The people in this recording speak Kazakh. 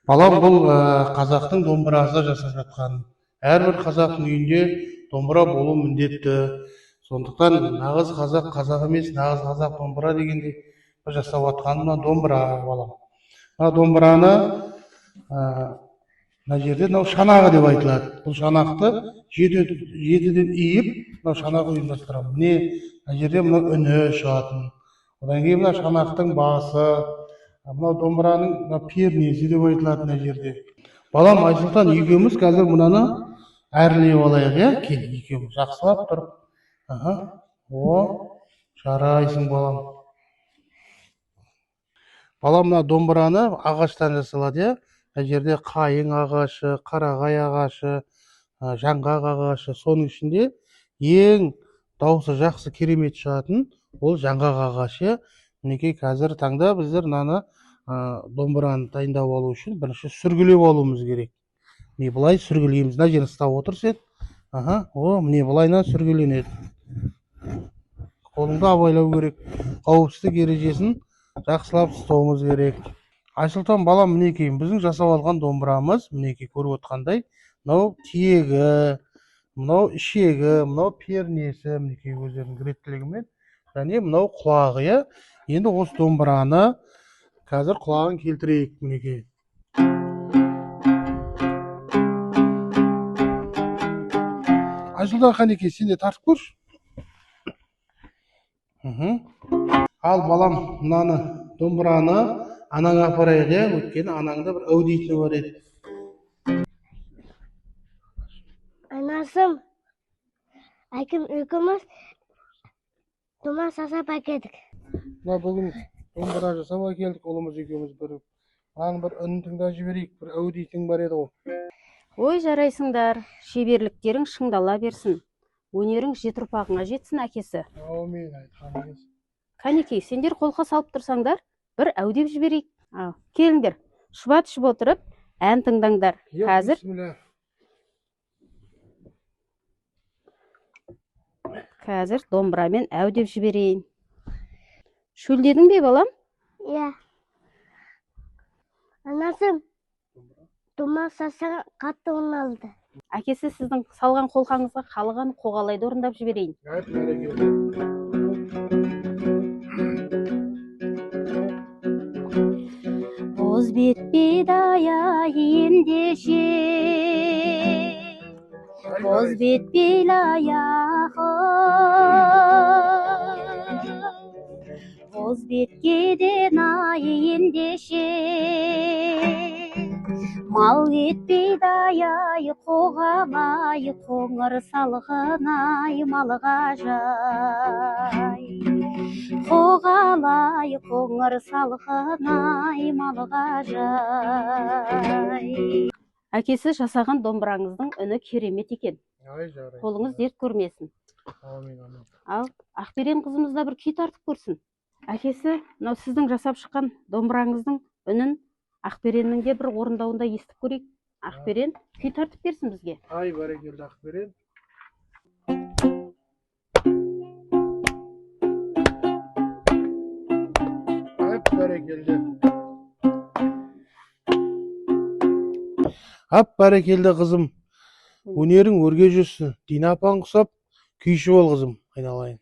Балам бұл қазақтың домбырасы жасап жатқан. Әрбір қазақтың үйінде домбыра болу міндетті. Сондықтан нағыз қазақ қазақ емес, нағыз қазақ домбыра дегенде жасап жатқан мына домбыра балам. Мына домбыраны мына жерде мынау шанағы деп айтылады. Бұл шанақты жетіден иіп, мынау шанақ ұйымдастырамын. Мына жерде мынау үні шығатын. Одан кейін мына шанақтың басы, мынау домбыраның пернесі деп айтылады мына жерде. Балам Айсұлтан екеуміз қазір мынаны әрлеп алайық, иә? Кел, екеуміз жақсылап тұрып. Жарайсың балам. Балам мына домбыраны ағаштан жасалады, иә? Мына жерде қайың ағашы, қарағай ағашы, жаңғақ ағашы, соның ішінде ең дауысы жақсы керемет шығатын ол жаңғақ ағашы. Мінекей қазір таңда біздер мынаны домбыраны дайындап алу үшін бірінші сүргілеп алуымыз керек. Міне былай сүргілейміз. Мына жерін ұстап отыр сен. Міне былайынан сүргіленеді. Қолыңды абайлау керек. Қауіпсіздік ережесін жақсылап ұстауымыз керек. Айсұлтан балам, мінекей біздің жасап алған домбырамыз, мінекей көріп отқандай, мынау тиегі, мынау ішегі, мынау пернесі, мінекей өздерінің реттілігімен, және мынау құлағы, иә. Енді осы домбыраны қазір құлағын келтірейік, мінекей. Айсұлтан қанекей, сен де тартып көрші. Ал балам, мынаны домбыраны анаңа апарайық, иә, өйткені анаңда бір әу дейтіні бар еді. Анасым, әкем екеуміз домбыра жасап әкелдік. Мына бүгін домбыра жасап әкелдік, ұлымыз екеуміз бір. Ананың бір үнін тыңдап жіберейік, бір әу дейтін бар еді ғой. Ой, жарайсыңдар, шеберліктерің шыңдала берсін. Өнерің жет ұрпағыңа жетсін, әкесі. Аумин, айтқан кез. Кәнекей, сендер қолқа салып тұрсаңдар, бір әу деп жіберейік. Келіңдер, шұбат отырып, ән тыңдаңдар. Қазір Қазір домбырамен әу деп жіберейін. Шөлдедің бе, балам? Иә. Анасым, домбыра сасаң қатты ұналды. Әкесі сіздің салған қолқаңызға қалған қоғалайды орындап жіберейін. Боз бет бидая ендеше, боз бет белаяғы, боз бетке де най ендеше, мал кетпейді ай қоғалай, қоңыр салғынай малға жай. Қоғалай, қоңыр салғынай малға жай. Әкесі жасаған домбыраңыздың үні керемет екен. Қолыңыз дерт көрмесін. Ал Ақберен қызымыз да бір күй тартып көрсін. Әкесі, мынау сіздің жасап шыққан домбыраңыздың үнін Ақбереннің де бір орындауында естіп көрейік. Ақберен күй тартып берсін бізге. Ай, бәрекелді Ақберен. Ап, бәрекелді. Ап, бәрекелді қызым. Өнерің өрге жүрсін. Дина апаң құсап, күйші бол қызым, айналайын.